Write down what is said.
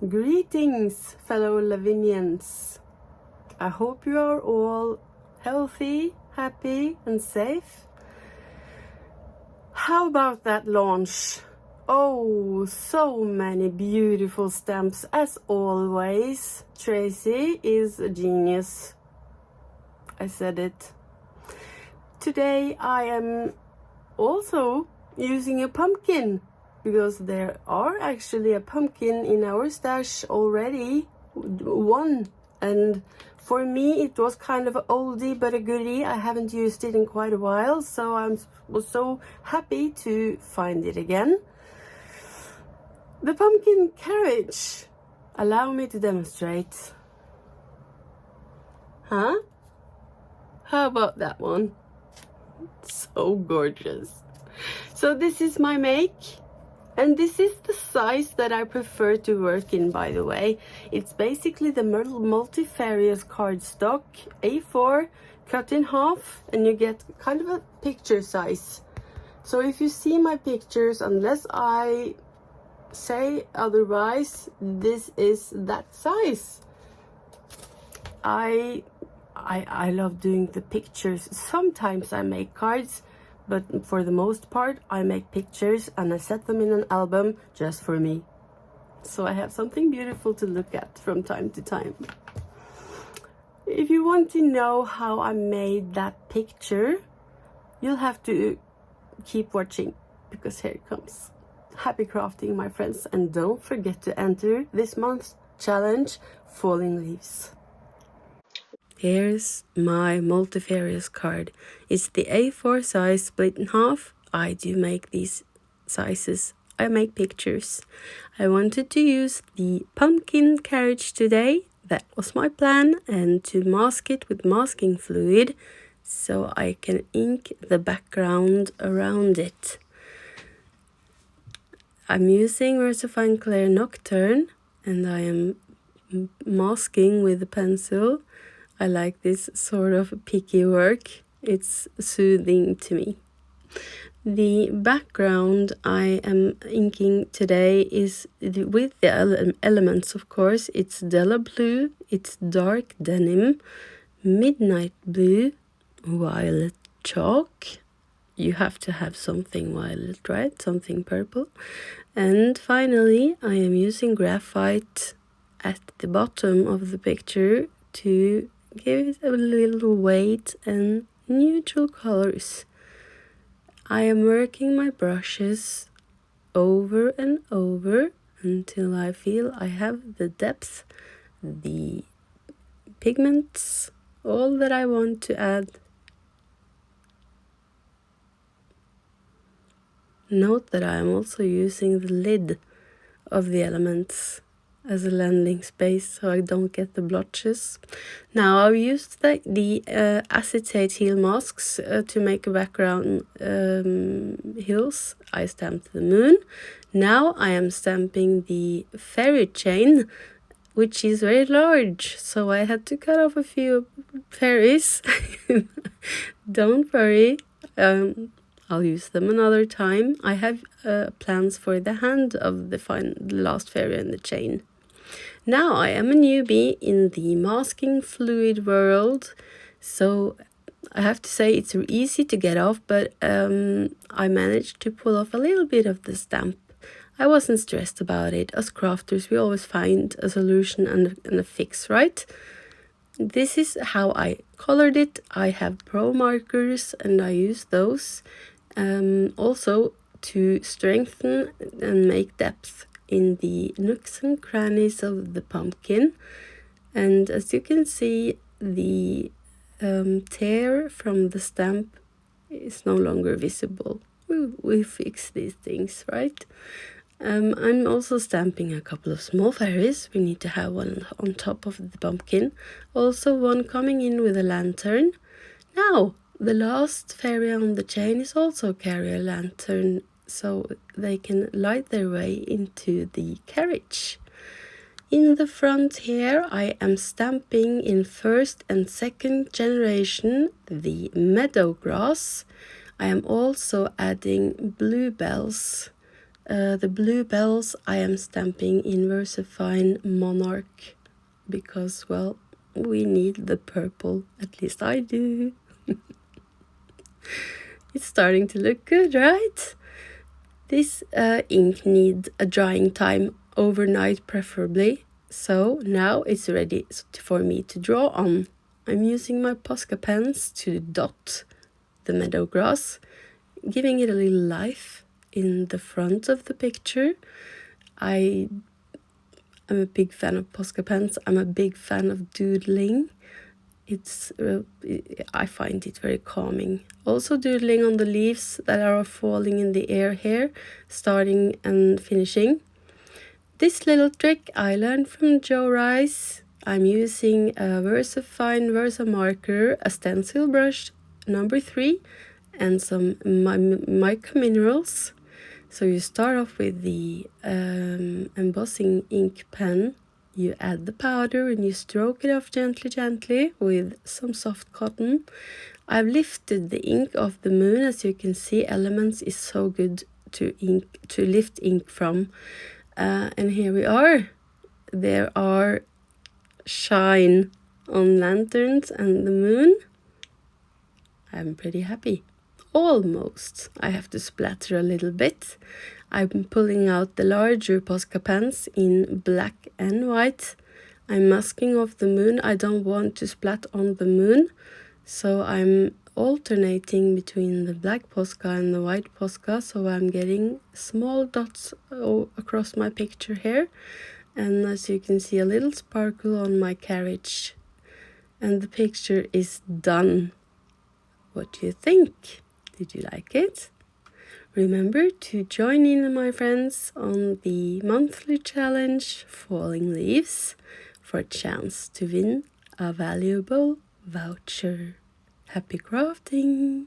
Greetings, fellow Lavinians. I hope you are all healthy, happy, and safe. How about that launch? Oh, so many beautiful stamps as always. Tracy is a genius. I said it. Today I am also using a pumpkin, because there are actually a pumpkin in our stash already, one, and for me it was kind of an oldie but a goodie. I haven't used it in quite a while, so I was so happy to find it again. The pumpkin carriage. Allow me to demonstrate. Huh? How about that one? So gorgeous. So this is my make. And this is the size that I prefer to work in, by the way. It's basically the Multifarious cardstock, A4, cut in half, and you get kind of a picture size. So if you see my pictures, unless I say otherwise, this is that size. I love doing the pictures. Sometimes I make cards, but for the most part I make pictures and I set them in an album just for me, so I have something beautiful to look at from time to time. If you want to know how I made that picture, you'll have to keep watching, because here it comes. Happy crafting, my friends, and don't forget to enter this month's challenge, Falling Leaves. Here's my Multifarious card. It's the A4 size split in half. I do make these sizes. I make pictures. I wanted to use the pumpkin carriage today. That was my plan, and to mask it with masking fluid so I can ink the background around it. I'm using Versafine Clear Nocturne, and I am masking with a pencil. I like this sort of picky work. It's soothing to me. The background I am inking today is with the elements, of course. It's Della Blue, it's Dark Denim, Midnight Blue, Violet Chalk. You have to have something violet, right? Something purple. And finally, I am using graphite at the bottom of the picture to give it a little weight and neutral colors. I am working my brushes over and over until I feel I have the depth, the pigments, all that I want to add. Note that I am also using the lid of the elements as a landing space so I don't get the blotches. Now I've used the acetate heel masks to make a background hills. I stamped the moon. Now I am stamping the fairy chain, which is very large, so I had to cut off a few fairies. Don't worry, I'll use them another time. I have plans for the hand of the last fairy and the chain. Now I am a newbie in the masking fluid world, so I have to say it's easy to get off, but I managed to pull off a little bit of the stamp. I wasn't stressed about it. As crafters, we always find a solution and a fix, right? This is how I colored it. I have pro markers and I use those also to strengthen and make depth in the nooks and crannies of the pumpkin. And as you can see, the tear from the stamp is no longer visible. We fix these things, right? I'm also stamping a couple of small fairies. We need to have one on top of the pumpkin. Also one coming in with a lantern. Now, the last fairy on the chain is also carry a lantern, so they can light their way into the carriage. In the front here, I am stamping in first and second generation the meadow grass. I am also adding bluebells The blue bells I am stamping in Versafine Monarch because, well, we need the purple, at least I do. It's starting to look good, right? This ink needs a drying time overnight preferably, so now it's ready for me to draw on. I'm using my Posca pens to dot the meadow grass, giving it a little life in the front of the picture. I'm a big fan of Posca pens. I'm a big fan of doodling. I find it very calming. Also doodling on the leaves that are falling in the air here, starting and finishing. This little trick I learned from Joe Rice. I'm using a Versafine Versa marker, a stencil brush number 3, and some Mica Minerals. So you start off with the embossing ink pen. You add the powder and you stroke it off gently with some soft cotton. I've lifted the ink off the moon. As you can see, Elements is so good to lift ink from. And here we are. There are shine on lanterns and the moon. I'm pretty happy. Almost. I have to splatter a little bit. I'm pulling out the larger Posca pens in black and white. I'm masking off the moon. I don't want to splat on the moon, so I'm alternating between the black Posca and the white Posca, so I'm getting small dots across my picture here, and as you can see, a little sparkle on my carriage, and the picture is done. What do you think? Did you like it? Remember to join in, my friends, on the monthly challenge Falling Leaves for a chance to win a valuable voucher. Happy crafting!